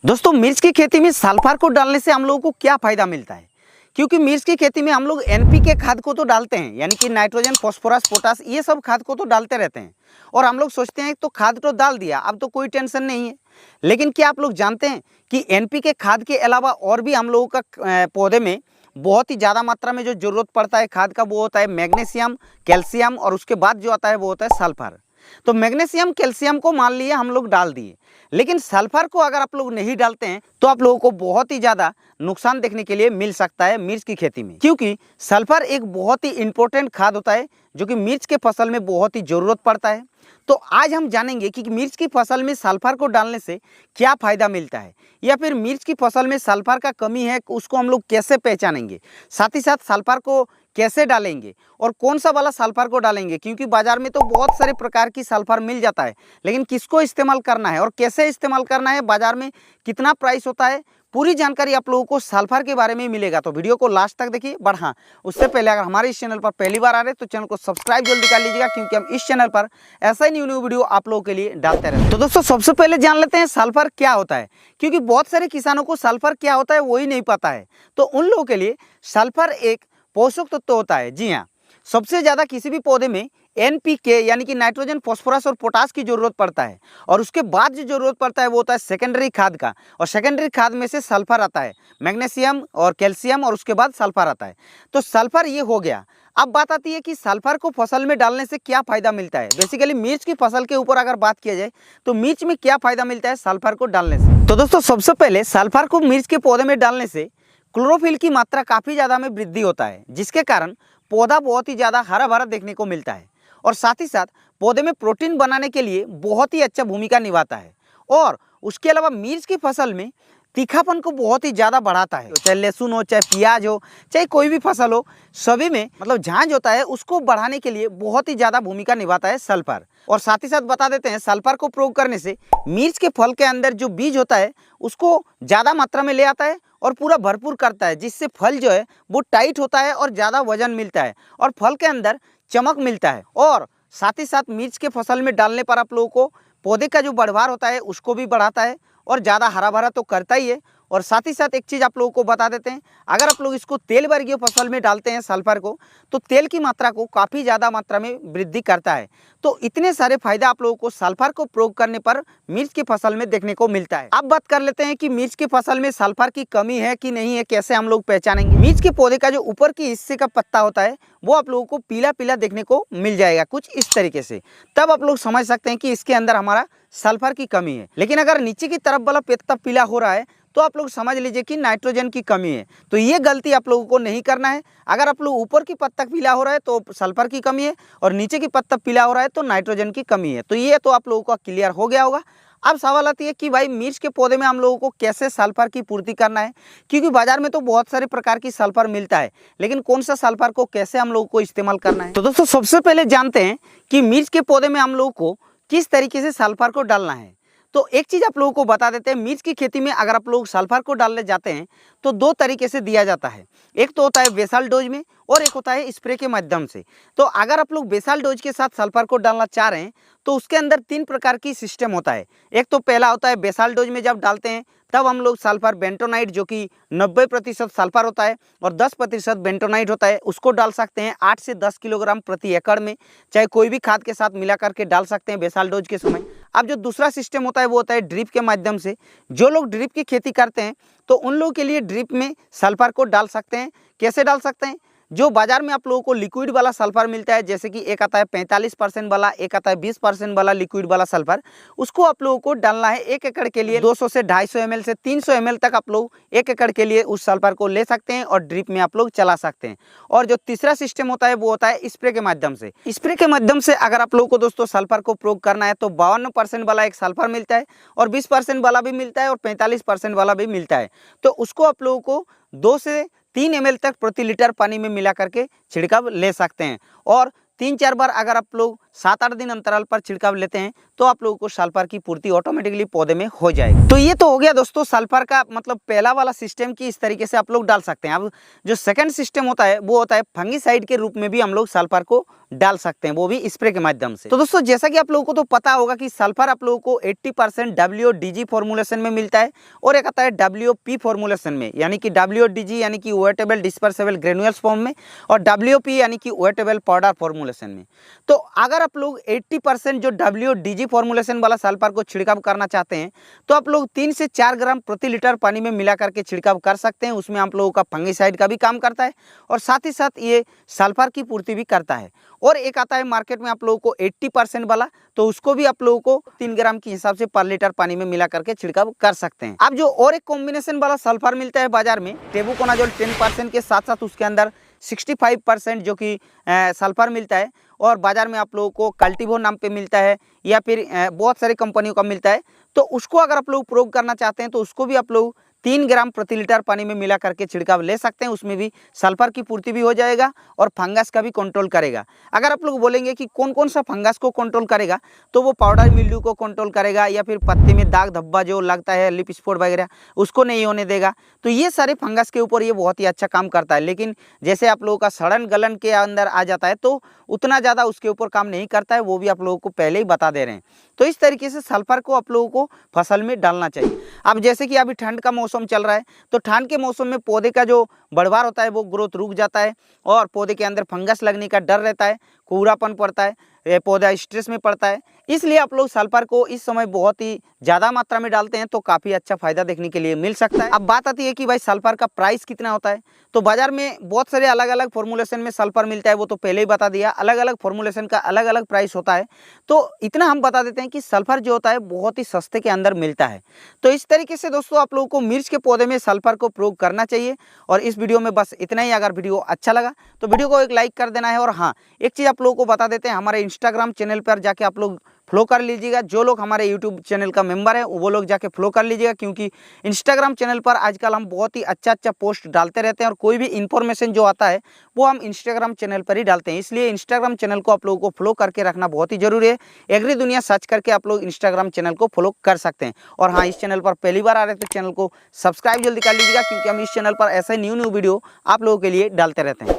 दोस्तों, मिर्च की खेती में सल्फर को डालने से हम लोगों को क्या फायदा मिलता है? क्योंकि मिर्च की खेती में हम लोग एनपीके खाद को तो डालते हैं, यानी कि नाइट्रोजन, फास्फोरस, पोटास, ये सब खाद को तो डालते रहते हैं। और हम लोग सोचते हैं तो खाद तो डाल दिया, अब तो कोई टेंशन नहीं है। लेकिन क्या आप लोग जानते हैं कि एनपीके खाद के अलावा और भी हम लोगों का पौधे में बहुत ही ज़्यादा मात्रा में जो जरूरत पड़ता है खाद का, वो होता है मैग्नीशियम, कैल्शियम, और उसके बाद जो आता है वो होता है सल्फर। तो मैग्नीशियम, कैल्शियम को मान लिए हम लोग डाल दिए, लेकिन सल्फर को अगर आप लोग नहीं डालते हैं तो आप लोगों को बहुत ही ज़्यादा नुकसान देखने के लिए मिल सकता है मिर्च की खेती में। क्योंकि सल्फर एक बहुत ही इंपॉर्टेंट खाद होता है जो कि मिर्च के फसल में बहुत ही ज़रूरत पड़ता है। तो आज हम जानेंगे कि मिर्च की फसल में सल्फर को डालने से क्या फ़ायदा मिलता है, या फिर मिर्च की फसल में सल्फर का कमी है उसको हम लोग कैसे पहचानेंगे, साथ ही साथ सल्फर को कैसे डालेंगे और कौन सा वाला सल्फर को डालेंगे। क्योंकि बाज़ार में तो बहुत सारे प्रकार की सल्फर मिल जाता है, लेकिन किसको इस्तेमाल करना है और कैसे इस्तेमाल करना है, बाज़ार में कितना प्राइस होता है, पूरी जानकारी आप लोगों को सल्फर के बारे में मिलेगा। तो वीडियो को लास्ट तक देखिए। बट हाँ, उससे पहले अगर हमारे इस चैनल पर पहली बार आ रहे हैं तो चैनल को सब्सक्राइब जल्दी कर लीजिएगा, क्योंकि हम इस चैनल पर ऐसा ही न्यू वीडियो आप लोगों के लिए डालते रहते हैं। तो दोस्तों, सबसे पहले जान लेते हैं सल्फर क्या होता है, क्योंकि बहुत सारे किसानों को सल्फर क्या होता है वही नहीं पता है। तो उन लोगों के लिए सल्फर एक पोषक तत्व होता है। जी हाँ, सबसे ज़्यादा किसी भी पौधे में एनपीके यानी कि नाइट्रोजन, फास्फोरस और पोटास की जरूरत पड़ता है, और उसके बाद जो जरूरत पड़ता है वो होता है सेकेंडरी खाद का, और सेकेंडरी खाद में से सल्फर आता है, मैग्नीशियम और कैल्शियम, और उसके बाद सल्फर आता है। तो सल्फर ये हो गया। अब बात आती है कि सल्फर को फसल में डालने से क्या फ़ायदा मिलता है। बेसिकली मिर्च की फसल के ऊपर अगर बात किया जाए तो मिर्च में क्या फ़ायदा मिलता है सल्फर को डालने से। तो दोस्तों, सबसे पहले सल्फर को मिर्च के पौधे में डालने से क्लोरोफिल की मात्रा काफ़ी ज़्यादा में वृद्धि होता है, जिसके कारण पौधा बहुत ही ज़्यादा हरा भरा देखने को मिलता है, और साथ ही साथ पौधे में प्रोटीन बनाने के लिए बहुत ही अच्छा भूमिका निभाता है। और उसके अलावा मिर्च की फसल में तीखापन को बहुत ही ज़्यादा बढ़ाता है। चाहे लहसुन हो, चाहे प्याज हो, चाहे कोई भी फसल हो, सभी में मतलब झांझ होता है, उसको बढ़ाने के लिए बहुत ही ज़्यादा भूमिका निभाता है सल्फर। और साथ ही साथ बता देते हैं, सल्फर को प्रयोग करने से मिर्च के फल के अंदर जो बीज होता है उसको ज़्यादा मात्रा में ले आता है और पूरा भरपूर करता है, जिससे फल जो है वो टाइट होता है और ज़्यादा वजन मिलता है और फल के अंदर चमक मिलता है। और साथ ही साथ मिर्च के फसल में डालने पर आप लोगों को पौधे का जो बढ़वार होता है उसको भी बढ़ाता है और ज़्यादा हरा भरा तो करता ही है। और साथ ही साथ एक चीज़ आप लोगों को बता देते हैं, अगर आप लोग इसको तेल वर्गीय फसल में डालते हैं सल्फर को, तो तेल की मात्रा को काफ़ी ज़्यादा मात्रा में वृद्धि करता है। तो इतने सारे फायदे आप लोगों को सल्फर को प्रयोग करने पर मिर्च की फसल में देखने को मिलता है। अब बात कर लेते हैं कि मिर्च की फसल में सल्फर की कमी है कि नहीं है, कैसे हम लोग पहचानेंगे। मिर्च के पौधे का जो ऊपर की हिस्से का पत्ता होता है वो आप लोगों को पीला पीला देखने को मिल जाएगा, कुछ इस तरीके से। तब आप लोग समझ सकते हैं कि इसके अंदर हमारा सल्फर की कमी है। लेकिन अगर नीचे की तरफ वाला पत्ता पीला हो रहा है तो आप लोग समझ लीजिए कि नाइट्रोजन की कमी है। तो ये गलती आप लोगों को नहीं करना है। अगर आप लोग ऊपर की पत्ता पीला हो रहा है तो सल्फर की कमी है, और नीचे की पत्ता पीला हो रहा है तो नाइट्रोजन की कमी है। तो ये तो आप लोगों को क्लियर हो गया होगा। अब सवाल आती है कि भाई मिर्च के पौधे में हम लोगों को कैसे सल्फर की पूर्ति करना है, क्योंकि बाजार में तो बहुत सारे प्रकार की सल्फर मिलता है, लेकिन कौन सा सल्फर को कैसे हम लोगों को इस्तेमाल करना है। तो दोस्तों, सबसे पहले जानते हैं कि मिर्च के पौधे में हम लोगों को किस तरीके से सल्फर को डालना है। तो एक चीज़ आप लोगों को बता देते हैं, मिर्च की खेती में अगर आप लोग सल्फर को डालने जाते हैं तो दो तरीके से दिया जाता है। एक तो होता है बेसल डोज में, और एक होता है स्प्रे के माध्यम से। तो अगर आप लोग बेसल डोज के साथ सल्फर को डालना चाह रहे हैं तो उसके अंदर 3 प्रकार की सिस्टम होता है। एक तो पहला होता है बेसल डोज में जब डालते हैं तब हम लोग सल्फर बेंटोनाइट, जो कि 90% सल्फर होता है और 10% बेंटोनाइट होता है, उसको डाल सकते हैं 8 से 10 किलोग्राम प्रति एकड़ में, चाहे कोई भी खाद के साथ मिला करके डाल सकते हैं बेसल डोज के समय। अब जो दूसरा सिस्टम होता है वो होता है ड्रिप के माध्यम से। जो लोग ड्रिप की खेती करते हैं तो उन लोगों के लिए ड्रिप में सल्फर को डाल सकते हैं। कैसे डाल सकते हैं? जो बाजार में आप लोगों को लिक्विड वाला सल्फर मिलता है, जैसे कि एक आता है 45% वाला, एक आता है 20% वाला लिक्विड वाला सल्फर, उसको आप लोगों को डालना है। 1 एकड़ के लिए 200 से 250 ml से 300 ml तक आप लोग 1 एकड़ के लिए उस सल्फर को ले सकते हैं और ड्रिप में आप लोग चला सकते हैं। और जो तीसरा सिस्टम होता है वो होता है स्प्रे के माध्यम से। स्प्रे के माध्यम से अगर आप लोगों को दोस्तों सल्फर को प्रयोग करना है तो 52% वाला एक सल्फर मिलता है, और 20% वाला भी मिलता है, और 45% वाला भी मिलता है। तो उसको आप लोगों को 2 से 3 ml तक प्रति लीटर पानी में मिला करके छिड़काव ले सकते हैं। और 3-4 बार अगर आप लोग 7-8 दिन अंतराल पर छिड़काव लेते हैं तो आप लोगों को सल्फर की पूर्ति ऑटोमेटिकली पौधे में हो जाएगी। तो ये तो हो गया दोस्तों सल्फर का मतलब पहला वाला सिस्टम की इस तरीके से आप लोग डाल सकते हैं। अब जो सेकंड सिस्टम होता है वो होता है फंगिसाइड के रूप में भी हम लोग सल्फर को डाल सकते हैं, वो भी स्प्रे के माध्यम से। तो दोस्तों जैसा कि आप लोगों को तो पता होगा कि सल्फर आप लोगों को 80% WODG फॉर्मुलेशन में मिलता है और एक आता है WP फॉर्मुलेशन में, यानी कि WODG यानी कि वेटेबल डिस्पर्सेबल ग्रेन्यूल्स फॉर्म में और WP यानी कि वेटेबल पाउडर फॉर्मुलेशन में। तो अगर आप लोग 80% जो WODG फॉर्मुलेशन वाला सल्फर को छिड़काव करना चाहते हैं तो आप लोग 3 से 4 ग्राम प्रति लीटर पानी में मिला करके छिड़काव कर सकते हैं। उसमें आप लोगों का फंगिसाइड का भी काम करता है और साथ ही साथ ये सल्फर की पूर्ति भी करता है। और एक आता है मार्केट में आप लोगों को 80% वाला, तो उसको भी आप लोगों को 3 ग्राम के हिसाब से पर लीटर पानी में मिला करके छिड़काव कर सकते हैं। अब जो और एक कॉम्बिनेशन वाला सल्फर मिलता है बाजार में, टेबुकोनाजोल 10% के साथ साथ उसके अंदर 65% जो कि सल्फर मिलता है और बाजार में आप लोगों को कल्टिवो नाम पे मिलता है या फिर बहुत सारी कंपनियों का मिलता है। तो उसको अगर आप लोग प्रयोग करना चाहते हैं तो उसको भी आप लोग 3 ग्राम प्रति लीटर पानी में मिला करके छिड़काव ले सकते हैं। उसमें भी सल्फर की पूर्ति भी हो जाएगा और फंगस का भी कंट्रोल करेगा। अगर आप लोग बोलेंगे कि कौन कौन सा फंगस को कंट्रोल करेगा, तो वो पाउडर मिल्ड्यू को कंट्रोल करेगा या फिर पत्ते में दाग धब्बा जो लगता है लिप स्पॉट वगैरह उसको नहीं होने देगा। तो ये सारे फंगस के ऊपर ये बहुत ही अच्छा काम करता है। लेकिन जैसे आप लोगों का सड़न गलन के अंदर आ जाता है तो उतना ज़्यादा उसके ऊपर काम नहीं करता है, वो भी आप लोगों को पहले ही बता दे रहे हैं। तो इस तरीके से सल्फर को आप लोगों को फसल में डालना चाहिए। अब जैसे कि अभी ठंड का मौसम चल रहा है तो ठंड के मौसम में पौधे का जो बढ़वार होता है वो ग्रोथ रुक जाता है और पौधे के अंदर फंगस लगने का डर रहता है, कोहरापन पड़ता है, पौधा स्ट्रेस में पड़ता है। इसलिए आप लोग सल्फर को इस समय बहुत ही ज़्यादा मात्रा में डालते हैं तो काफ़ी अच्छा फायदा देखने के लिए मिल सकता है। अब बात आती है कि भाई सल्फर का प्राइस कितना होता है। तो बाजार में बहुत सारे अलग अलग फॉर्मुलेशन में सल्फर मिलता है, वो तो पहले ही बता दिया। अलग अलग फॉर्मुलेशन का अलग अलग प्राइस होता है। तो इतना हम बता देते हैं कि सल्फर जो होता है बहुत ही सस्ते के अंदर मिलता है। तो इस तरीके से दोस्तों आप लोगों को मिर्च के पौधे में सल्फर को प्रयोग करना चाहिए। और इस वीडियो में बस इतना ही। अगर वीडियो अच्छा लगा तो वीडियो को एक लाइक कर देना है। और हाँ, एक चीज़ आप लोगों को बता देते हैं, हमारे इंस्टाग्राम चैनल पर जाके आप लोग फॉलो कर लीजिएगा। जो लोग हमारे यूट्यूब चैनल का मेंबर है वो लोग जाके फॉलो कर लीजिएगा, क्योंकि इंस्टाग्राम चैनल पर आजकल हम बहुत ही अच्छा पोस्ट डालते रहते हैं और कोई भी इन्फॉर्मेशन जो आता है वो हम इंस्टाग्राम चैनल पर ही डालते हैं। इसलिए इंस्टाग्राम चैनल को आप लोगों को फॉलो करके रखना बहुत ही जरूरी है। एग्री दुनिया सर्च करके आप लोग इंस्टाग्राम चैनल को फॉलो कर सकते हैं। और हाँ, इस चैनल पर पहली बार आ रहे तो चैनल को सब्सक्राइब जल्दी कर लीजिएगा, क्योंकि हम इस चैनल पर ऐसे न्यू वीडियो आप लोगों के लिए डालते रहते हैं।